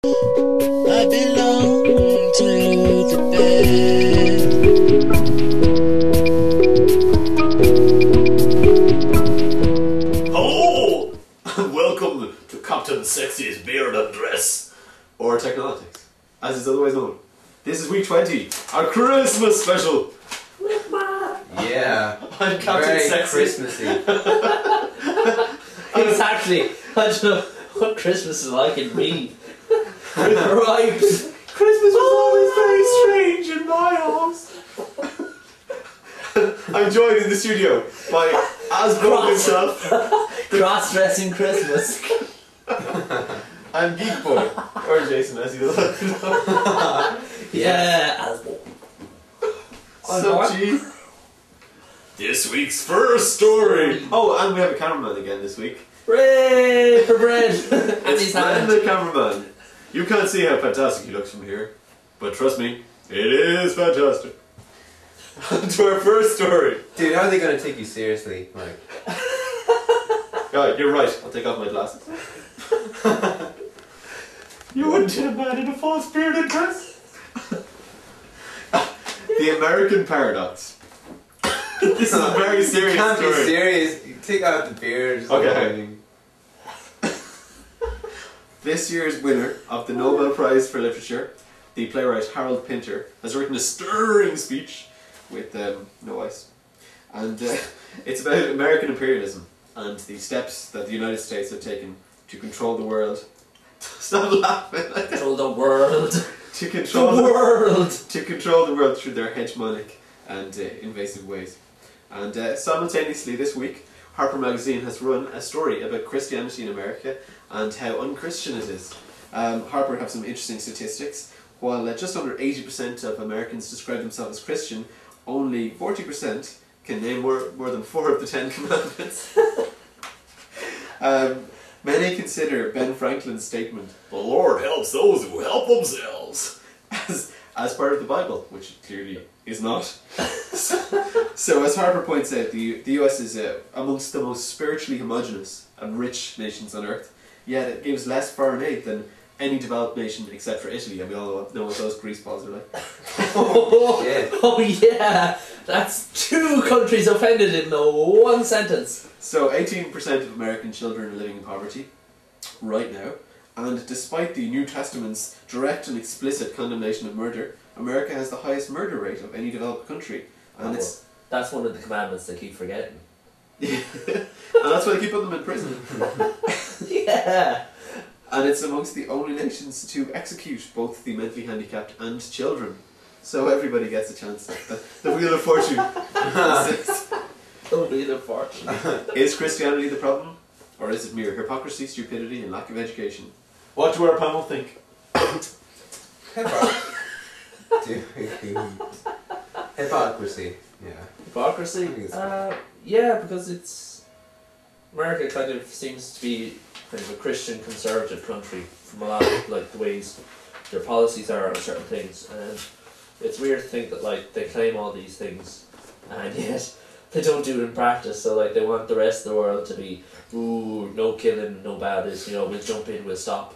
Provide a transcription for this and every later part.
I belong to the band. Hello, and welcome to Captain Sexy's Beard and Dress, or Technolotics, as is otherwise known. This is week 20, our Christmas special. Yeah, I'm Captain very Sexy. Christmassy. Exactly. I don't know what Christmas is like in me. With rhymes. Christmas was always very strange in my house. I'm joined in the studio by Asbro himself Cross-dressing Christmas. and Geek Boy, or Jason as you like. Yeah. So, G. This week's first story. Oh, and we have a cameraman again this week. Hooray for bread. And It's his Brad hand. the cameraman. You can't see how fantastic he looks from here, but trust me, it is fantastic. To our first story. Dude, how are they gonna take you seriously? Like, Yeah, you're right. I'll take off my glasses. You wouldn't hit a man in a false bearded dress. The American Paradox. This is a very serious you can't story. be serious. You take out the beard. Just Okay. This year's winner of the Nobel Prize for Literature, the playwright Harold Pinter, has written a stirring speech with no ice. And it's about American imperialism and the steps that the United States have taken to control the world. Stop laughing. Control the world. To control The world. To control the world through their hegemonic and invasive ways. And simultaneously this week, Harper Magazine has run a story about Christianity in America and how unchristian it is. Harper have some interesting statistics. While just under 80% of Americans describe themselves as Christian, only 40% can name more than 4 of the 10 commandments. Many consider Ben Franklin's statement, "The Lord helps those who help themselves," as part of the Bible, which it clearly is not. So as Harper points out, the US is amongst the most spiritually homogenous and rich nations on earth, yet it gives less foreign aid than any developed nation except for Italy, and we all know what those grease balls are like. Yeah. Oh yeah. That's 2 countries offended in one sentence. So 18% of American children are living in poverty right now, and despite the New Testament's direct and explicit condemnation of murder, America has the highest murder rate of any developed country. And it's That's one of the commandments they keep forgetting. and that's why they keep putting them in prison. Yeah. And it's amongst the only nations to execute both the mentally handicapped and children. So everybody gets a chance. The Wheel of Fortune. The Wheel of Fortune. Is Christianity the problem? Or is it mere hypocrisy, stupidity and lack of education? What do our panel think? Hypocrisy. Yeah. Hypocrisy? I think it's Yeah, because it's... America kind of seems to be kind of a Christian conservative country from a lot of like the ways their policies are on certain things, and it's weird to think that like they claim all these things and yet they don't do it in practice. So like they want the rest of the world to be, ooh, no killing, no badness, you know, we'll jump in, we'll stop,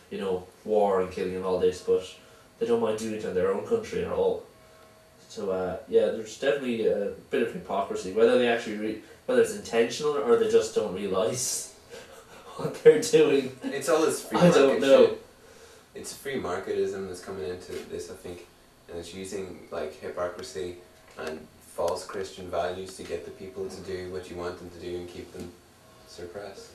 you know, war and killing and all this, but they don't mind doing it in their own country at all. So yeah, there's definitely a bit of hypocrisy, whether they actually whether it's intentional or they just don't realise what they're doing. It's all this free I market don't know. shit. It's free marketism that's coming into this, I think, and it's using like hypocrisy and false Christian values to get the people to do what you want them to do and keep them suppressed.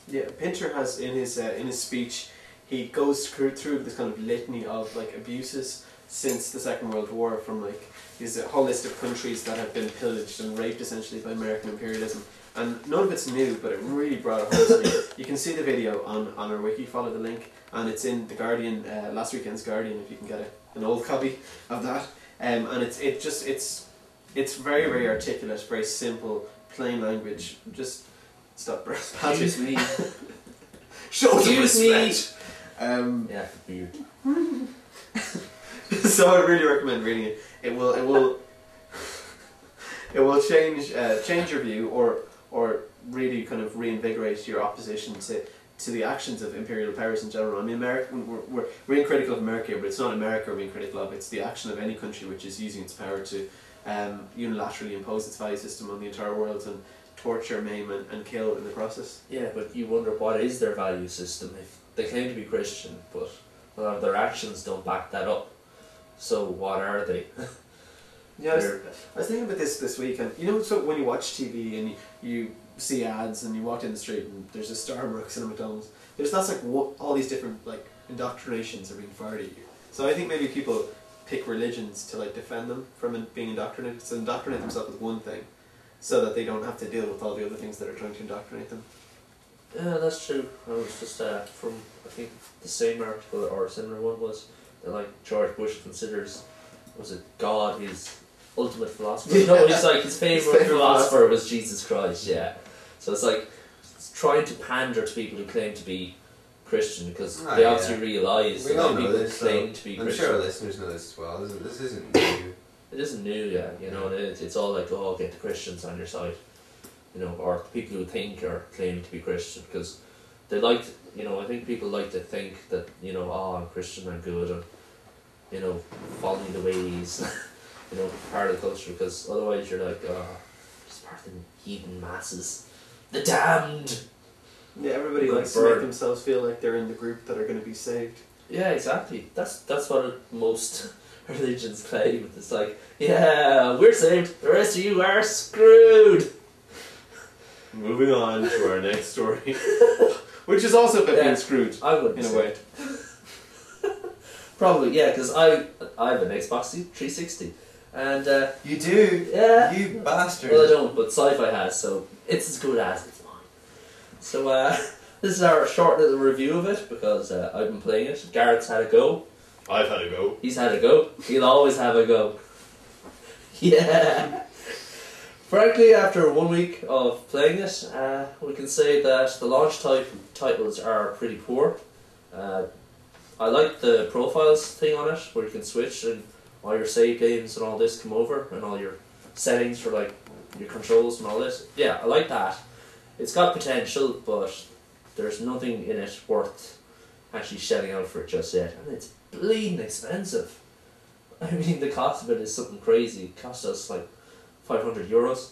Yeah, Pinter has in his speech, he goes through this kind of litany of like abuses since the Second World War, from like these whole list of countries that have been pillaged and raped essentially by American imperialism. And none of it's new, but it really brought it home to me. You can see the video on our wiki, follow the link, and it's in the Guardian, last weekend's Guardian, if you can get an old copy of that. And it's very, very articulate, very simple, plain language. Just stop breath. Excuse me. Show some Excuse me. respect. Yeah, weird. So I really recommend reading it. It will change your view, or really kind of reinvigorate your opposition to to the actions of imperial powers in general. I mean, America, we're being critical of America, but it's not America we're being critical of, it's the action of any country which is using its power to unilaterally impose its value system on the entire world and torture, maim and kill in the process. Yeah, but you wonder what is their value system if they claim to be Christian, but a lot of their actions don't back that up. So what are they? Yeah, I was thinking about this week, and you know, so when you watch TV and you see ads and you walk in the street and there's a Starbucks and a McDonald's, that's like all these different like indoctrinations are being fired at you. So I think maybe people pick religions to like defend them from being indoctrinated, so indoctrinate themselves with one thing, so that they don't have to deal with all the other things that are trying to indoctrinate them. Yeah, that's true. I was just from, I think the same article or a similar one was that like George Bush considers, was it God his ultimate philosopher? Yeah. No, he's like his favourite philosopher was Jesus Christ. Yeah, so it's like it's trying to pander to people who claim to be Christian because they obviously realise we that all know people this, claim to be I'm Christian. sure our listeners know this as well. This isn't new. It isn't new, yeah. You know, it's all like, oh, get the Christians on your side, you know, or the people who think or claim to be Christian, because they like, you know, I think people like to think that, you know, oh, I'm Christian, I'm good, and, you know, following the ways, you know, part of the culture, because otherwise you're like, oh, just part of the heathen masses, the damned. Yeah, everybody likes to make themselves feel like they're in the group that are going to be saved. Yeah, exactly. That's what most religions claim. It's like, yeah, we're saved, the rest of you are screwed. Moving on to our next story, which is also about being screwed. I would in a way. Probably, yeah, because I have an Xbox 360, and You do? yeah, You bastard. well, I don't, but Sci-Fi has, so it's as good as it's mine. So this is our short little review of it because I've been playing it. Gareth's had a go. I've had a go. He's had a go. He'll always have a go. Yeah. Frankly, after 1 week of playing it, we can say that the launch titles are pretty poor. I like the profiles thing on it, where you can switch and all your save games and all this come over, and all your settings for like your controls and all this. Yeah, I like that. It's got potential, but there's nothing in it worth actually shelling out for it just yet, and it's bleeding expensive. I mean, the cost of it is something crazy. It cost us like €500.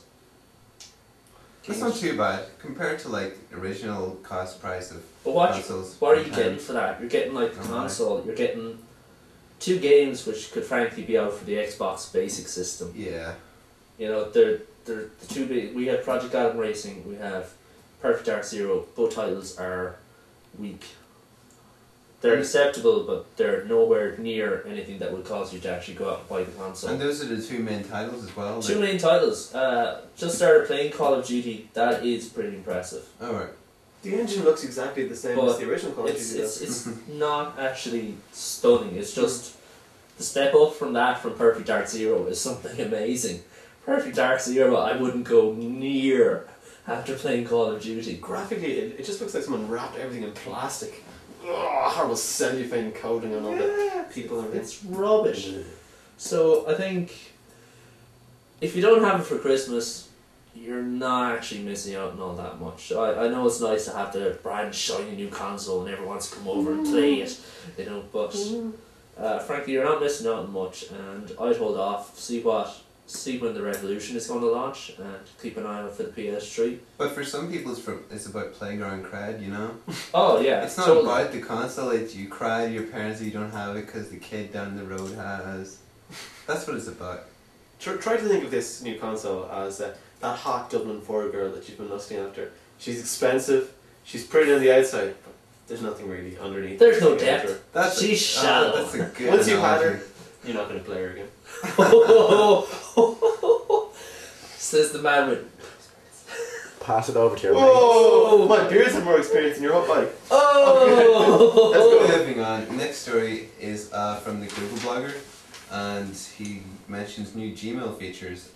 That's not too bad compared to like original cost price of But consoles. what are you getting for that? You're getting like the console. You're getting 2 games which could frankly be out for the Xbox basic system. Yeah. You know, they're the 2 big. We have Project Adam Racing. We have Perfect Dark Zero. Both titles are weak. They're acceptable, but they're nowhere near anything that would cause you to actually go out and buy the console. And those are the 2 main titles as well? 2 main titles. Just started playing Call of Duty. That is pretty impressive. Alright. The engine looks exactly the same as the original Call of Duty. It's not actually stunning. It's just the step up from that from Perfect Dark Zero is something amazing. Perfect Dark Zero, I wouldn't go near after playing Call of Duty. Graphically, it just looks like someone wrapped everything in plastic. Ugh, horrible cellophane coating on all the people and everything. It's rubbish. So I think if you don't have it for Christmas, you're not actually missing out on all that much. I know it's nice to have the brand shiny new console and everyone wants to come over and play it, you know, but frankly you're not missing out on much, and I'd hold off, see when the Revolution is going to launch, and keep an eye out for the PS3. But for some people it's about playground cred, you know? Oh yeah. It's not about the console, it's you cry to your parents that you don't have it because the kid down the road has. That's what it's about. Try to think of this new console as that hot Dublin 4 girl that you've been lusting after. She's expensive, she's pretty on the outside, but there's nothing really underneath. There's no depth. She's shallow. That's a good Once you've had her, analogy. you're not going to play her again. Says the man with. Pass it over to your Whoa! My beards have more experience than your whole body. Oh! Let's go moving on. Next story is from the GoogleBlogger, and he mentions new Gmail features.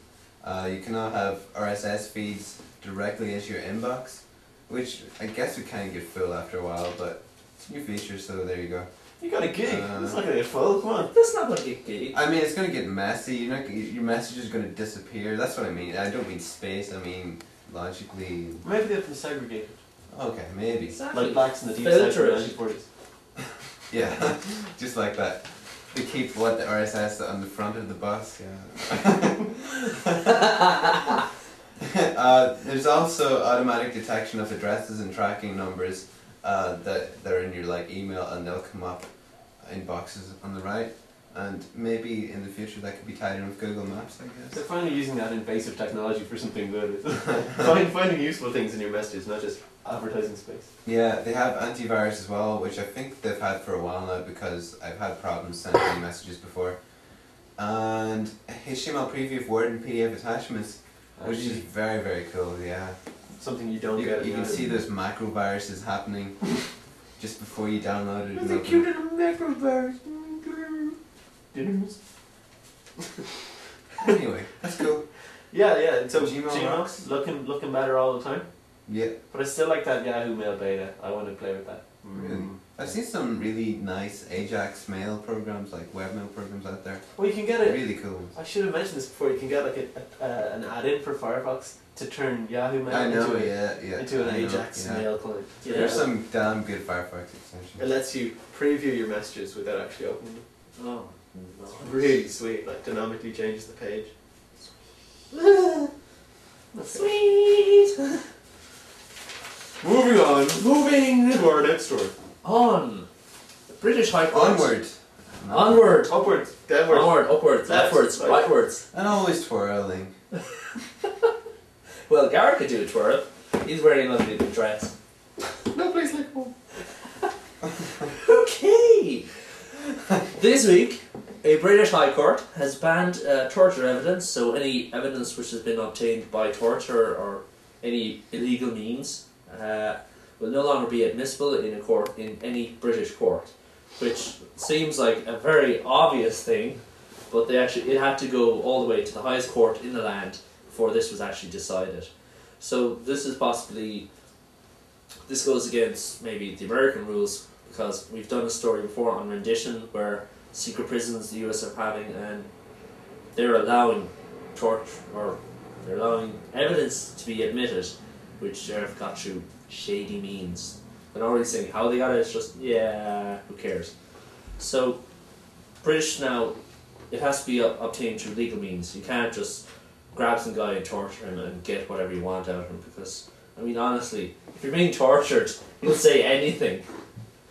You can now have RSS feeds directly into your inbox, which I guess we kind of get full after a while, but it's a new feature, so there you go. You got a gig. It's not going to get full. Come on. That's not going to get gay. I mean, it's going to get messy. Your message is going to disappear. That's what I mean. I don't mean space. I mean logically. Maybe they have them segregated. Okay, maybe. Exactly. Like blacks in the deep south Filter in the it. 1940s. Yeah, just like that. They keep what the RSS on the front of the bus. Yeah. There's also automatic detection of addresses and tracking numbers that are in your like email, and they'll come up in boxes on the right. And maybe in the future that could be tied in with Google Maps, I guess. They're finally using that invasive technology for something good. Finding useful things in your messages, not just advertising space. Yeah, they have antivirus as well, which I think they've had for a while now because I've had problems sending messages before. And HTML preview of Word and PDF attachments, which is Actually, very, very cool, yeah. something you don't get. You can see those macro viruses happening just before you download it. There's a cute little macrovirus. Anyway, that's cool. Yeah. So Gmail rocks. looking better all the time. Yeah, But I still like that Yahoo Mail beta. I want to play with that. really. I've seen some really nice Ajax mail programs, like webmail programs out there. Well, you can get it. Really cool ones. I should have mentioned this before. You can get like an add-in for Firefox to turn Yahoo Mail I know, into, into an Ajax mail client. Yeah. There's some damn good Firefox It extensions. lets you preview your messages without actually opening them. Oh, It's no. really sweet. Like dynamically changes the page. Sweet. Moving on. Moving to our next story. On. British High Court. Onward! Onward. Upwards. Downwards. Onward. Upwards. Left, Leftwards. right. Rightwards. And always twirling. Well, Gareth could do a twirl. He's wearing a lovely little dress. No place like home. Okay. This week, a British High Court has banned torture evidence, so any evidence which has been obtained by torture or any illegal means will no longer be admissible in a court, in any British court, which seems like a very obvious thing, but it had to go all the way to the highest court in the land before this was actually decided. So this goes against maybe the American rules, because we've done a story before on rendition where secret prisons the US are having, and they're allowing torture, or they're allowing evidence to be admitted which they've got through shady means. They're not really saying how they got it, it's just, yeah, who cares. So British now, it has to be obtained through legal means. You can't just grab some guy and torture him and get whatever you want out of him, because, I mean, honestly, if you're being tortured, you'll say anything.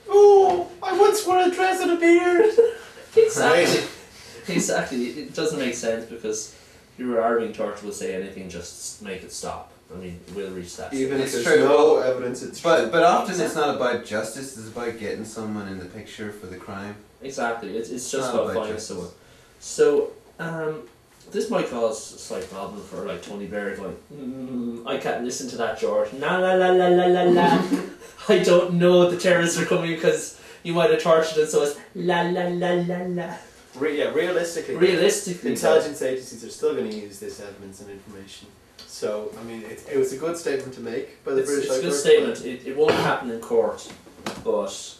Oh, I once wore a dress and a beard. Exactly. Exactly. It doesn't make sense, because if you are being tortured, we'll say anything, just make it stop. I mean, it will reach that. Even if It's there's true. no evidence, it's But often it's not about justice, it's about getting someone in the picture for the crime. Exactly. It's just Not about about finding justice. someone. So, this might cause a slight problem for like Tony Blair going, I can't listen to that, George. La la la la la la la. I don't know the terrorists are coming because you might have tortured it, so it's la la la la la. realistically, Realistically, intelligence agencies are still going to use this evidence and information. So, I mean, it was a good statement to make by the it's British a High good Court, statement. It won't happen in court, but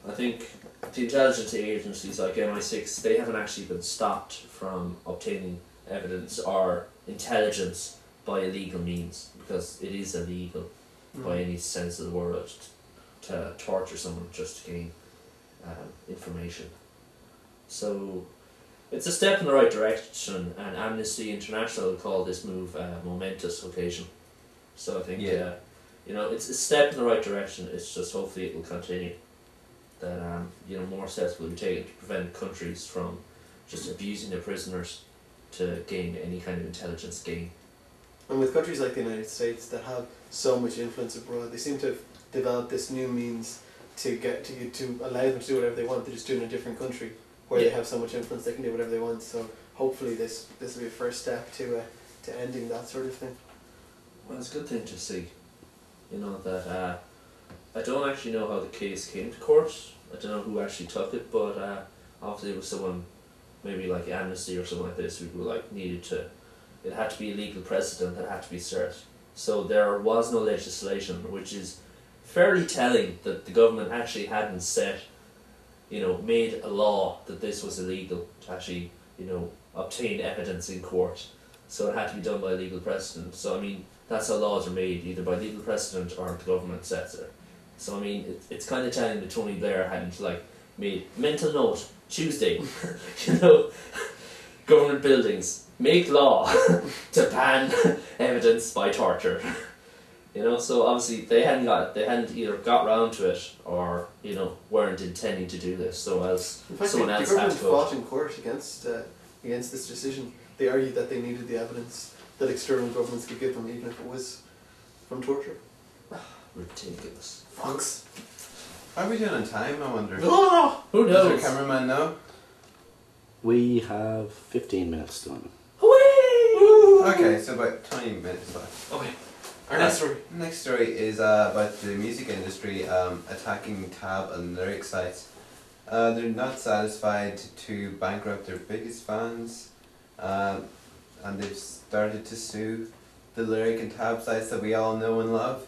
I think the intelligence agencies like MI6, they haven't actually been stopped from obtaining evidence or intelligence by illegal means, because it is illegal by any sense of the word to torture someone just to gain information. So it's a step in the right direction, and Amnesty International call this move a momentous occasion. So I think it's a step in the right direction. It's just hopefully it will continue. That more steps will be taken to prevent countries from just abusing their prisoners to gain any kind of intelligence gain. And with countries like the United States that have so much influence abroad, they seem to have developed this new means to allow them to do whatever they want. They just do it in a different country where they have so much influence they can do whatever they want. So hopefully this will be a first step to ending that sort of thing. Well, it's a good thing to see. That I don't actually know how the case came to court. I don't know who actually took it, but obviously it was someone, maybe like Amnesty or something like this, who needed to. It had to be a legal precedent that had to be served. So there was no legislation, which is fairly telling that the government actually hadn't made a law that this was illegal to actually, obtain evidence in court. So it had to be done by legal precedent. So I mean, that's how laws are made, either by legal precedent or the government sets it. So I mean, it's kind of telling that Tony Blair hadn't like made mental note Tuesday, government buildings make law to ban evidence by torture. So obviously they hadn't either got round to it or weren't intending to do this. So as in fact, someone the else had government to go. fought in court against this decision. They argued that they needed the evidence that external governments could give them, even if it was from torture. Ridiculous. Fox. How are we doing on time, I wonder? Who Does our knows? cameraman know? We have 15 minutes done. Okay, so about 20 minutes left. Okay. Our next story. Next story is about the music industry attacking tab and lyric sites. They're not satisfied to bankrupt their biggest fans, and they've started to sue the lyric and tab sites that we all know and love.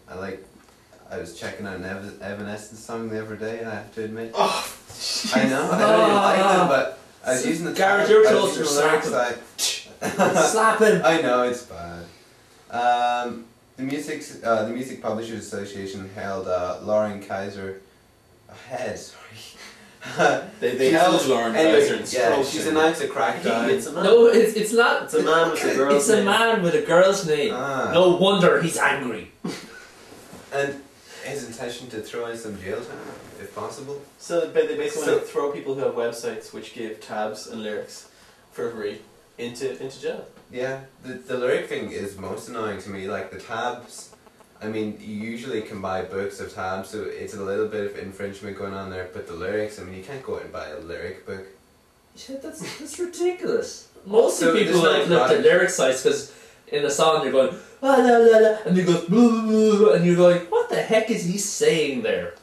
I was checking out an Evanescence song the other day, I have to admit. Oh, I know, I don't even like them, but I was using the Gareth, tab, you're I was closer, using the lyric slap site. Slap him! I know, it's bad. The Music Publishers Association held Lauren Kaiser ahead. Sorry. They held Lauren Kaiser and yeah, stroked she's him. announced a crackdown. It's a man. No, it's not. It's a man with a girl's It's a name. man with a girl's name. Ah. No wonder he's angry. And his intention to throw in some jail time, if possible. So they basically want to throw people who have websites which give tabs and lyrics for free into jail. Yeah, the lyric thing is most annoying to me. Like the tabs, I mean, you usually can buy books of tabs, so it's a little bit of infringement going on there. But the lyrics, I mean, you can't go out and buy a lyric book. Yeah, that's ridiculous. Most Also, people there's no look at product. lyric sites because in a song you're going la la la la, and you go blah, blah, blah, and you're going, what the heck is he saying there?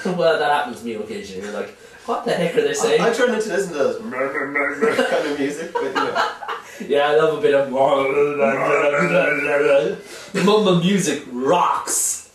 Well, that happens to me occasionally. You're like, what the heck are they saying? I turn into this and those kind of music, but Yeah, I love a bit of mumble music rocks.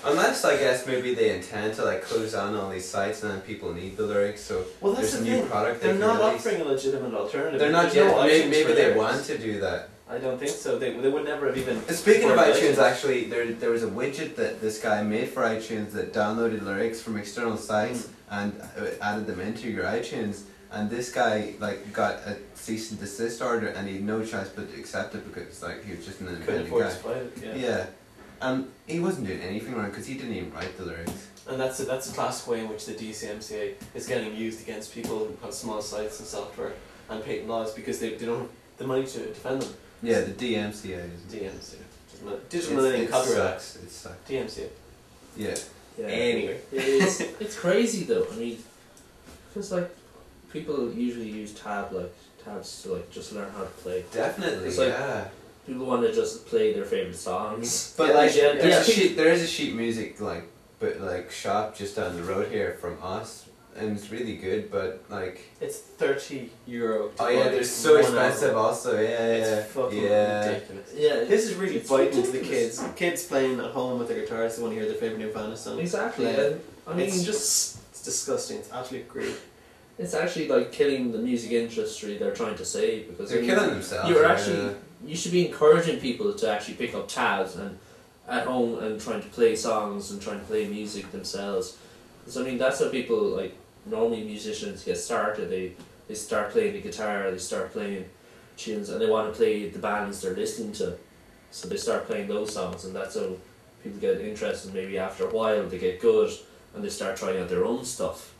Unless, I guess, maybe they intend to like close down all these sites and then people need the lyrics, so well, that's there's a the new thing. product They're they can not release. offering a legitimate alternative. They're not There's yet. no Maybe, iTunes maybe for they lyrics. want to do that. I don't think so. They would never have even. Speaking of worked iTunes, actually, there was a widget that this guy made for iTunes that downloaded lyrics from external sites and added them into your iTunes. And this guy like got a cease and desist order, and he had no choice but to accept it because like he was just an couldn't independent afford to guy. fight it. Yeah. Yeah, and he wasn't doing anything wrong because he didn't even write the lyrics. And that's a classic way in which the DCMCA is getting used against people who have small sites and software and patent laws because they don't have the money to defend them. Yeah, the DMCA. DMCA. Digital Millennium It Copyright. sucks. It sucks. DMCA. Yeah. Yeah. Anyway. It's crazy though. I mean, because like people usually use tabs to like just learn how to play. Definitely. It's like- yeah. People want to just play their favorite songs. But Yeah, like, yeah, there's yeah, there is a sheet music shop just down the road here from us, and it's really good. But like, It's €30. To oh yeah, buy they're so 1 expensive. album. Also, yeah, It's fucking ridiculous. Yeah, This is really it's biting into the ridiculous. kids. Kids playing at home with their guitars, they want to hear their favourite Nirvana song. Exactly. Yeah. And, I mean, it's disgusting. It's absolutely great. it's actually like killing the music industry. They're trying to save because they're I mean, killing themselves. You're yeah. actually you should be encouraging people to actually pick up tabs and at home and trying to play songs and trying to play music themselves. Because I mean that's how people like normally musicians get started. They start playing the guitar, they start playing tunes, and they want to play the bands they're listening to. So they start playing those songs, and that's how people get interested. Maybe after a while they get good and they start trying out their own stuff.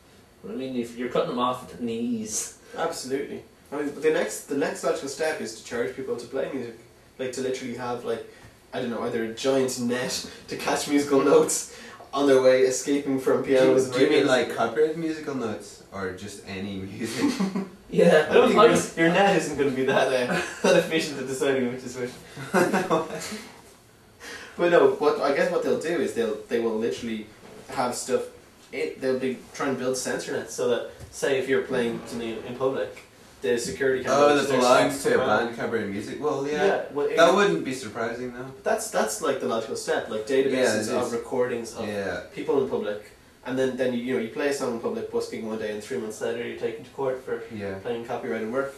But I mean, if you're cutting them off at the knees. Absolutely. I mean, the next logical step is to charge people to play music, like to literally have like, I don't know, either a giant net to catch musical notes on their way escaping from pianos. Do you mean like copyrighted musical notes or just any music? Yeah, I don't think your net isn't going to be that efficient at deciding which is which. But no, I guess what they'll do is they will literally have stuff. They'll be trying to build censor nets so that, say, if you're playing something in public, the security camera. Oh, that belongs to a band copyrighted music. Well, yeah, well, that wouldn't be surprising though. That's like the logical step, like databases Yeah, it of is. recordings of Yeah. people in public, and then you play a song in public, busking one day, and 3 months later you're taken to court for Yeah. playing copyrighted work,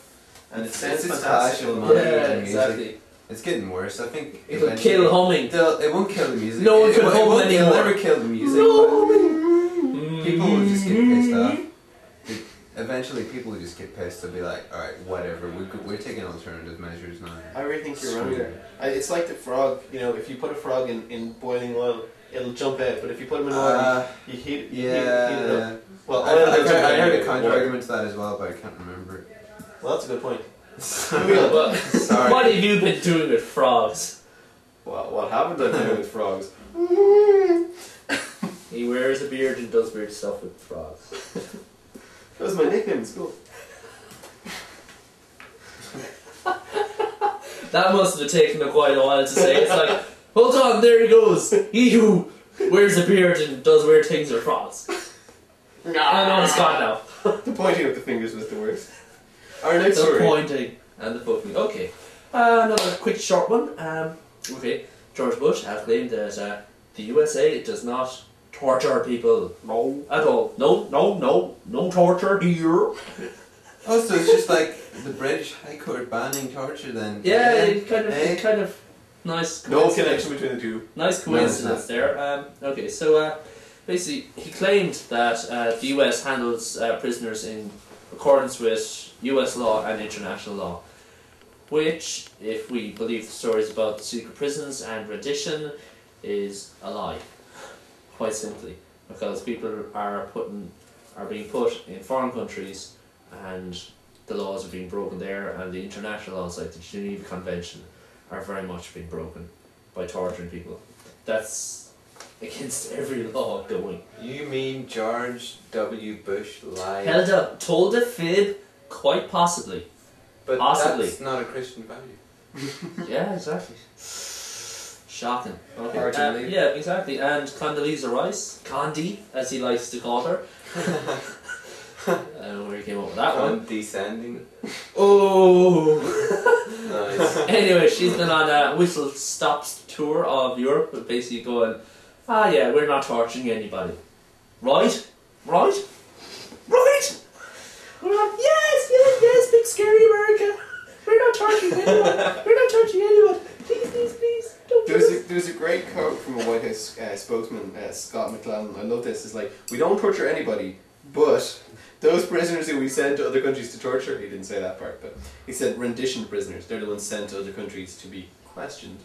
and it It's sounds just fantastic. clash of money Yeah, and music. exactly. It's getting worse. I think It'll eventually kill humming. It won't kill the music. No one It can won't- hum It'll anymore. never kill the music. No. but People will just get pissed off. Eventually, people will just get pissed. They'll be like, "All right, whatever. We're taking alternative measures now." I really think you're wrong there. It's like the frog. You know, if you put a frog in boiling oil, it'll jump out. But if you put him in oil, you heat it up. Well, I heard a counter argument to that as well, but I can't remember. Well, that's a good point. Well, Sorry. what have you been doing with frogs? Well, what happened I do with frogs? He wears a beard and does weird stuff with frogs. That was my nickname in school. That must have taken him quite a while to say. It's like, hold on, there he goes. He who wears a beard and does weird things with frogs. I know it's gone now. The pointing of the fingers was the worst. Our next The story. pointing and the poking. Okay. Another quick short one. Okay. George Bush has claimed that the USA does not torture people. No, at all. No torture here. Oh, so it's just like the British High Court banning torture then? Yeah, it kind of nice. No coincidence. connection between the two. Nice coincidence there. Okay, so basically he claimed that the US handles prisoners in accordance with US law and international law, which, if we believe the stories about the secret prisons and rendition, is a lie. Quite simply, because people are being put in foreign countries and the laws are being broken there, and the international laws like the Geneva Convention are very much being broken by torturing people. That's against every law going. You mean George W. Bush lied? Held up, told a fib, quite possibly. But possibly. that's not a Christian value. Yeah, exactly. Shocking. Okay. Hard to believe. Yeah, exactly. And Condoleezza Rice, Condi, as he likes to call her. I don't know where he came up with that one. Condescending. Oh. Nice. Anyway, she's been on a whistle stops tour of Europe, basically going, yeah, we're not torturing anybody. Right? We're not, yes, big scary America. We're not torturing anyone. Please, don't do it. There was a great quote from a White House spokesman, Scott McClellan. I love this. It's like, we don't torture anybody, but those prisoners who we send to other countries to torture, he didn't say that part, but he said rendition prisoners. They're the ones sent to other countries to be questioned.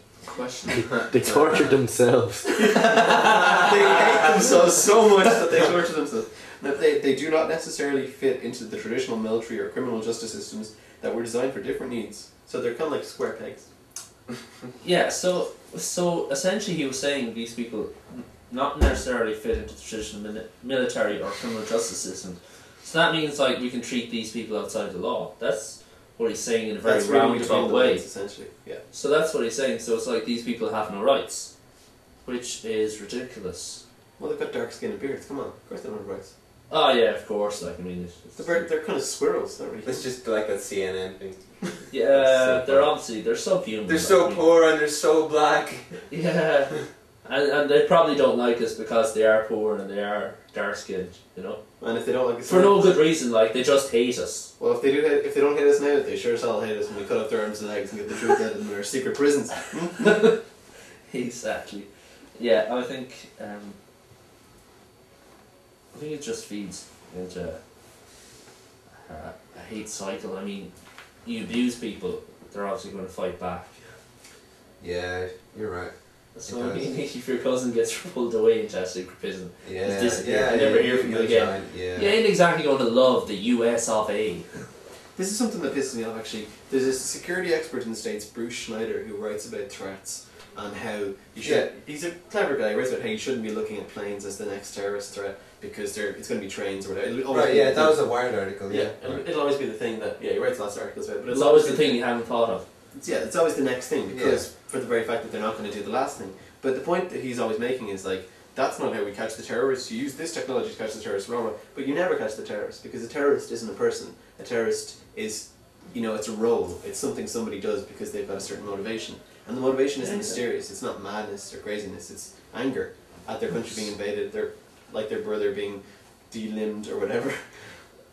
They tortured themselves. They hate themselves so much that they torture themselves. That they do not necessarily fit into the traditional military or criminal justice systems that were designed for different needs. So they're kind of like square pegs. Yeah, so essentially he was saying these people not necessarily fit into the traditional military or criminal justice system. So that means like we can treat these people outside the law. That's what he's saying in a very That's really roundabout between the way. lines, essentially. Yeah. So that's what he's saying. So it's like these people have no rights, which is ridiculous. Well, they've got dark skin and beards. Come on, of course they don't have rights. Oh yeah, of course. Like I mean, They're kind of squirrels, not really. It's just like that CNN thing. yeah, they're subhuman. They're like, so I mean. poor and they're so black. Yeah, and they probably don't like us because they are poor and they are dark skinned, you know. And if they don't like us For no good reason, like they just hate us. well, if they don't hate us now, they sure as hell hate us when we cut off their arms and legs and get the truth out in our secret prisons. Exactly. Yeah, I think it just feeds into a hate cycle. I mean, you abuse people, they're obviously going to fight back. Yeah, you're right. So I mean, if your cousin gets pulled away into a secret prison, Yeah, he's disappeared, I never hear from you again. Yeah. You ain't exactly going to love the US of A. This is something that pisses me off, actually. There's a security expert in the States, Bruce Schneider, who writes about threats and how you should... Yeah. He's a clever guy. He writes about how you shouldn't be looking at planes as the next terrorist threat because it's going to be trains or whatever. It'll always Right, be yeah, the that thing. was a Wired article, yeah. Right. It'll always be the thing that... Yeah, he writes lots of articles about it, but It's always the thing you haven't thought of. It's always the next thing because for the very fact that they're not going to do the last thing. But the point that he's always making is like, that's not how we catch the terrorists. You use this technology to catch the terrorists, wrong, but you never catch the terrorist because a terrorist isn't a person. A terrorist is, it's a role. It's something somebody does because they've got a certain motivation. And the motivation isn't mysterious. It's not madness or craziness. It's anger at their country being invaded, their brother being delimbed or whatever.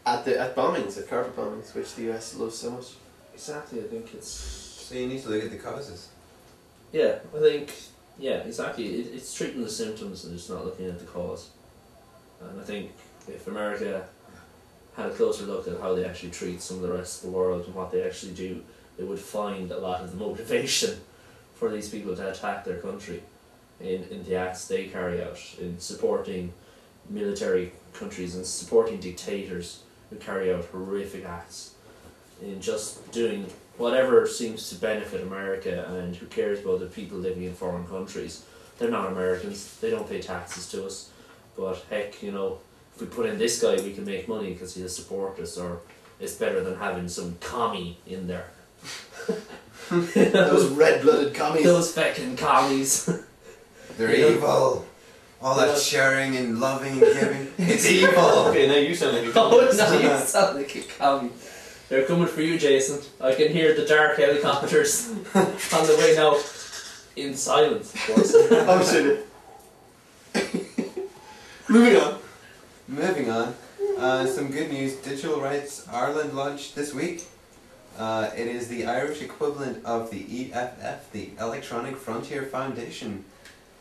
At bombings, at carpet bombings, which the US loves so much. Exactly, I think it's So you need to look at the causes. Yeah, I think, yeah, exactly. It's treating the symptoms and just not looking at the cause. And I think if America had a closer look at how they actually treat some of the rest of the world and what they actually do, they would find a lot of the motivation for these people to attack their country in the acts they carry out, in supporting military countries and supporting dictators who carry out horrific acts, in just doing whatever seems to benefit America, and who cares about the people living in foreign countries. They're not Americans, they don't pay taxes to us, but heck, you know, if we put in this guy we can make money because he'll support us, or it's better than having some commie in there. Those red-blooded commies. Those fucking commies. They're Yeah. evil. All that sharing and loving and giving. It's evil. Okay, now you sound like a Oh communist. no, you sound like a commie. They're coming for you, Jason. I can hear the dark helicopters on the way now. In silence, of course. Oh shit. Moving on. Moving on. Some good news. Digital Rights Ireland launched this week. It is the Irish equivalent of the EFF, the Electronic Frontier Foundation.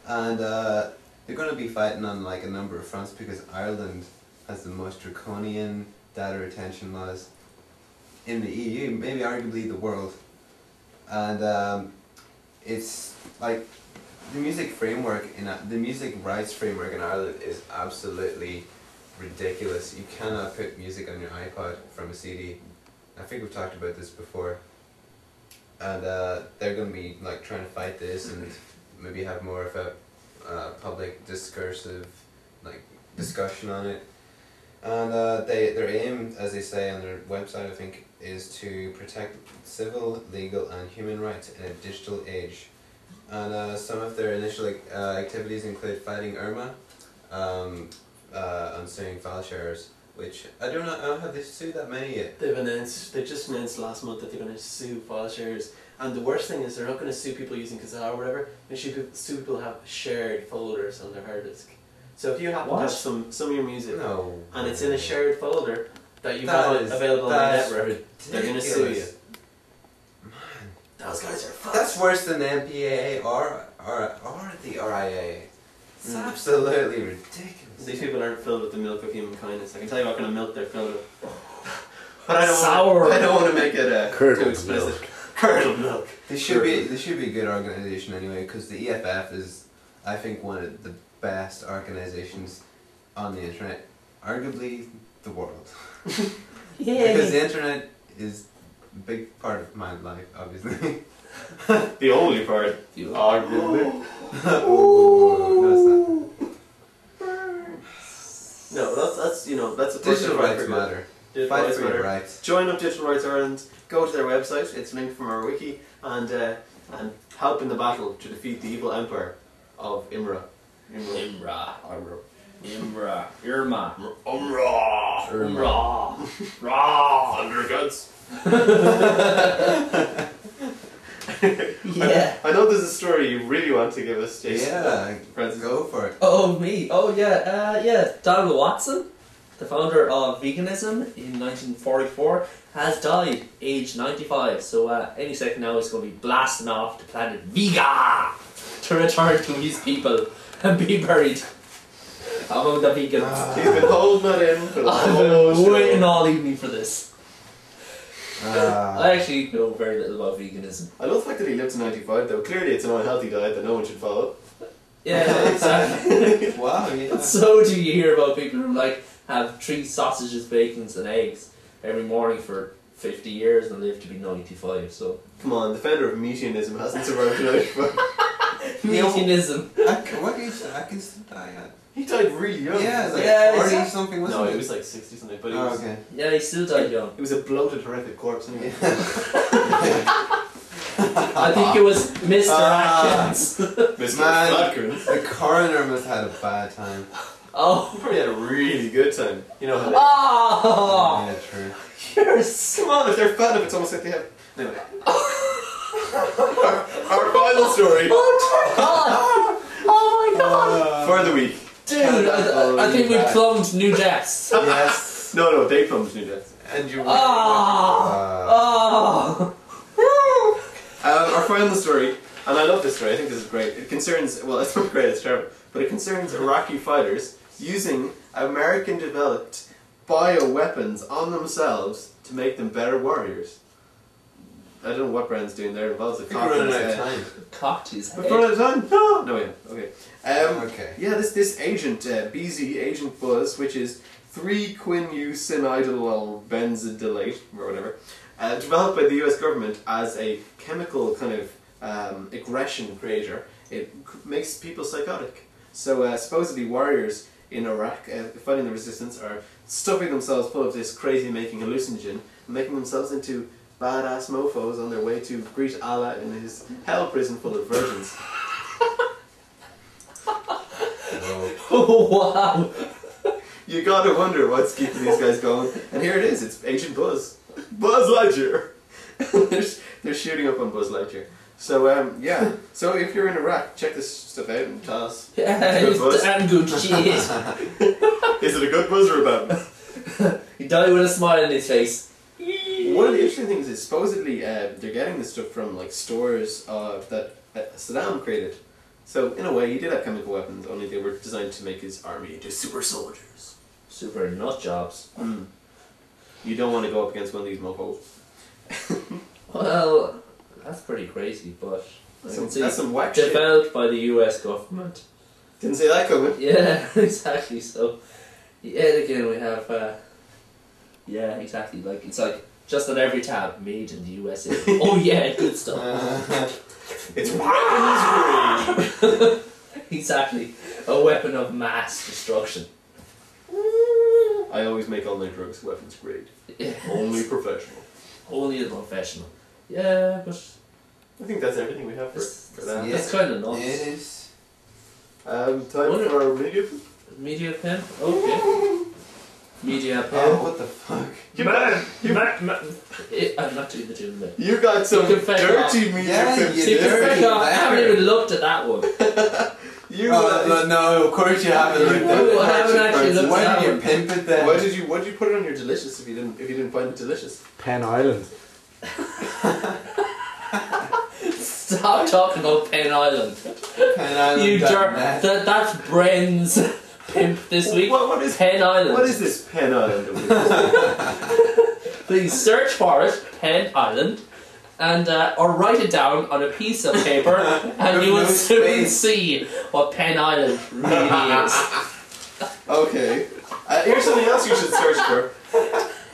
And they're going to be fighting on like a number of fronts because Ireland has the most draconian data retention laws in the EU, maybe arguably the world. And it's like the music framework the music rights framework in Ireland is absolutely ridiculous. You cannot put music on your iPod from a CD. I think we've talked about this before. And they're going to be like trying to fight this and maybe have more of a public discursive like discussion on it. And their aim, as they say on their website, I think, is to protect civil, legal and human rights in a digital age. And some of their initial activities include fighting Irma, on suing file sharers, which I don't know, have they sued that many yet? They just announced last month that they're going to sue file sharers. And the worst thing is they're not going to sue people using Kazaa or whatever. They sue people who have shared folders on their hard disk. So if you happen to have some of your music No. and it's in a shared folder that you've That got is- available on the that's network, they're going to sue you. ridiculous. Those guys are fucked. That's worse than the MPAA or the RIA. It's Mm. absolutely ridiculous. These people aren't filled with the milk of human kindness. I can tell you what kind of milk they're filled with. But I don't want to make it too Curdled explicit. milk. Curdled milk. They should be a good organisation anyway, because the EFF is, I think, one of the best organisations on the internet, arguably the world. Because the internet is a big part of my life, obviously. The only part. Arguably. Oh, No, that's a digital personal rights record. matter. Digital Fight rights for your matter. rights. Join up Digital Rights Ireland. Go to their website. It's linked from our wiki, and help in the battle to defeat the evil empire of Imra. Irma. Umra. Underguts. Yeah. I know there's a story you really want to give us, Jason. Yeah, Francis. go for it. Oh, me. Oh, yeah. Donald Watson, the founder of Veganism in 1944, has died, aged 95. So any second now he's going to be blasting off to planet Vega to return to his people and be buried among the vegans. He's been holding that in for the I've whole been show. waiting all evening for this. I actually know very little about veganism. I love the fact that he lived to 95 though. Clearly it's an unhealthy diet that no one should follow. Yeah, exactly. Wow, yeah. So do you hear about people who like have 3 sausages, bacons and eggs every morning for 50 years and live to be 95, so... Come on, the founder of Metianism hasn't survived to 95. Veganism. What age did Atkins die at? He died really young. Yeah, it's like Yeah, 40 it's- something, wasn't No, it? he was like 60 something, but he Oh, was, okay. Yeah, he still died young. he was a bloated, horrific corpse anyway. I think it was Mr. Atkins. Mr. Man. Flatkins. The coroner must have had a bad time. Oh. He probably had a really good time. You know how they... Oh. Yeah, true. You're so... Come on, if they're fat, if it's almost like they have... Anyway. our final story Oh my god! for the week. Dude, I think we plumbed new depths. Yes. No, they plumbed new deaths. And you. Oh. final story, and I love this story, I think this is great. It concerns, well, it's not great, it's terrible, but it concerns Iraqi fighters using American-developed bioweapons on themselves to make them better warriors. I don't know what Brand's doing there. It involves a cock. We're running out of time. Cocked his head. We're running out of time? No! No, yeah, okay. Okay. Yeah, this agent, BZ, Agent Buzz, which is 3-quinusinidyl benzodilate, or whatever, developed by the US government as a chemical kind of aggression creator. It makes people psychotic. So supposedly warriors in Iraq fighting the resistance are stuffing themselves full of this crazy-making hallucinogen and making themselves into badass mofos on their way to greet Allah in his hell prison full of virgins. Oh, wow. You gotta wonder what's keeping these guys going. And here it is, it's Agent Buzz. Buzz Lightyear! they're shooting up on Buzz Lightyear. So, yeah. So if you're in Iraq, check this stuff out and tell us. Yeah, Good buzz. damn good shit. Is it a good buzz or a bad buzz? He died with a smile on his face. One of the interesting things is supposedly they're getting this stuff from like stores that Saddam created. So in a way, he did have chemical weapons, only they were designed to make his army into super soldiers. Super nut jobs. You don't want to go up against one of these mofos. Well, that's pretty crazy, but I can see That's some whack shit. developed by the US government. Didn't see that coming. Yeah, exactly. So, yet again, we have. Yeah, exactly. Like it's like just on every tab, made in the USA. Oh yeah, good stuff. It's weapons grade. Exactly, a weapon of mass destruction. I always make all my drugs weapons grade. Yeah. Only professional. Only a professional. Yeah, but I think that's everything we have for that. that's kind of nuts. It is. Time for our media. Media pen. Okay. Media pen. Oh, what the fuck? I'm not doing the tune there. You got some You can fake dirty off. media. Yeah, pips. you See, dirty I haven't bastard. even looked at that one. You. No, of course you haven't looked at No, it. I haven't actually looked Why at did you that pimp it then? Why did you put it on your delicious if you didn't find it delicious? Penn Island. Stop talking about Penn Island. Penn Island You dot jerk. net. That's Bren's pimp this week. What is Penn Island? What is this Penn Island? Please search for it, Penn Island, and or write it down on a piece of paper, and you will No soon space. see what Penn Island really is. Okay. Here's something else you should search for.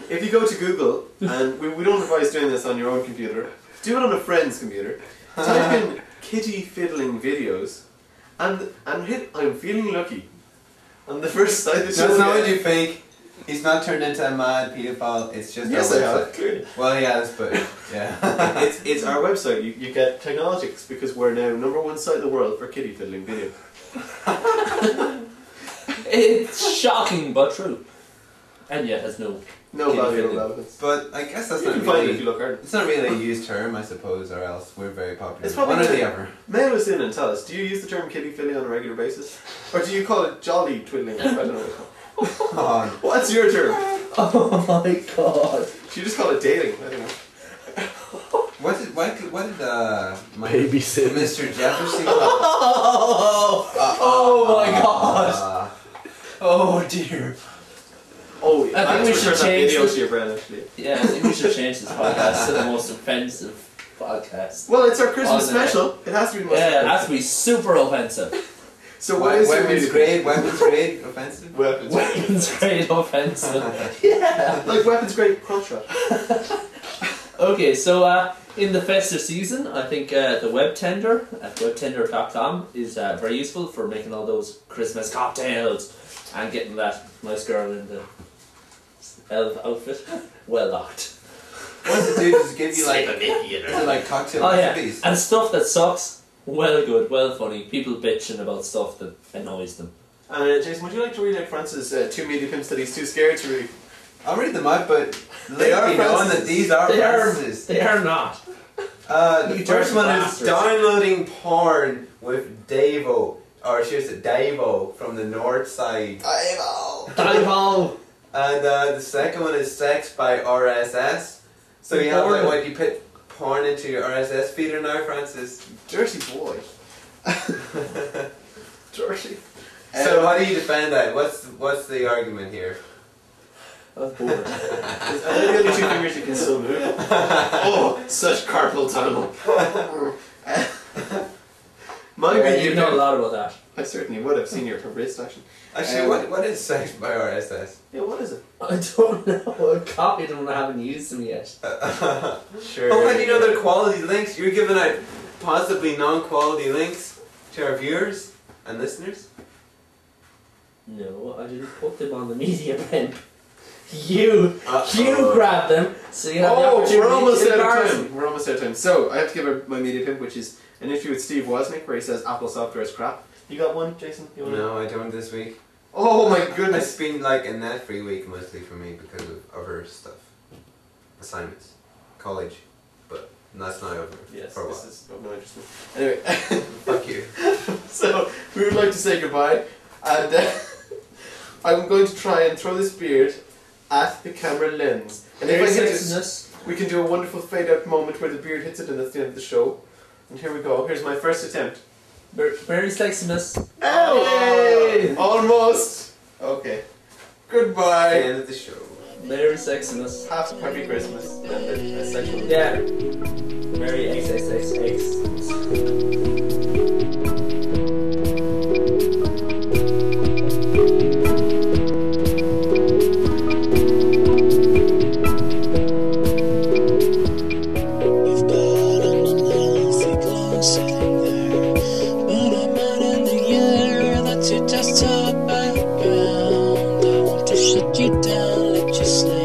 If you go to Google, and we don't advise doing this on your own computer, do it on a friend's computer. Type in kitty fiddling videos, and hit I'm feeling lucky. On the first site that That's shows not what you think. He's not turned into a mad paedophile. It's just Yes, our I website. have, clearly. Well, he has, but yeah. It's our website. You get Technolotics because we're now #1 site in the world for kitty fiddling video. It's shocking but true, and yet has no. No Kitty value or fiddling. relevance. But I guess that's You not can find it if really. you look hard. It's not really a used term, I suppose, or else we're very popular. It's probably One or the not. other. Mail us in and tell us, do you use the term kitty fiddling on a regular basis? Or do you call it jolly twiddling? I don't know. Oh, What's your term? Oh my god! Do you just call it dating? I don't know. what did my Babysitting. Mr. Jefferson call Oh my god! Oh dear. Oh, I think we should that change video the- to your brand actually. Yeah, I think we should change this podcast to the most offensive podcast. Well, it's our Christmas On the- special. It has to be the most Yeah, it has offensive. to be super offensive. So what is your weapons media? grade? Weapons grade offensive? Weapons. Weapons grade offensive. Yeah. Like weapons grade crotch shot. Okay, so in the festive season, I think the web tender at webtender.com is very useful for making all those Christmas cocktails and getting that nice girl in the elf outfit well locked. What does it do? Does it give you like, Slap a Mickey in her. is it like cocktail Oh yeah, recipes? and stuff that sucks. Well good, well funny. People bitching about stuff that annoys them. Jason, would you like to read out France's 2 media pimps that he's too scared to read? I'll read them out, but They are let it be known Francis. that these are Francis. They are not. The You first dirty one bastards. is downloading porn with Davo, or should I say Davo from the north side. Dive And the second one is sex by RSS. So you have like Porn. what you porn into your RSS feeder now, Francis? Dirty boy. Dirty. So how do you defend that? What's the argument here? I'm bored. Are they the only two fingers you can still move? Oh, such carpal tunnel. My Yeah, media you know a pimp. lot about that. I certainly would have seen your wrist action. Actually, what is sex by RSS? Yeah, what is it? I don't know. I copied them and I haven't used them yet. Sure. Oh, how do you know they're quality links? You're giving out possibly non-quality links to our viewers and listeners? No, I didn't put them on the media pimp. You Uh-oh. grabbed them, so you have the Oh, opportunity we're almost to out of embarrass time. me. We're almost out of time. So, I have to give her my media pimp, which is an interview with Steve Wozniak, where he says Apple software is crap. You got one, Jason? You wanna? No, I don't this week. Oh my It's goodness. been like a net-free week mostly for me because of other stuff. Assignments. College. But that's not over Yes, for a this while. is of no interest to me. Anyway, Fuck you. so we would like to say goodbye, and I'm going to try and throw this beard at the camera lens. And if I Very hit it, sexiness. we can do a wonderful fade-out moment where the beard hits it, and that's the end of the show. And here we go. Here's my first attempt. Very sexiness. Oh, almost. Okay. The Goodbye. end of the show. Very sexiness. Happy Christmas. And a sexual. Yeah. Very XXXX. You've got an unhealthy glow sitting there, but I'm out in the air. That's your desktop background. I want to shut you down, let you slay.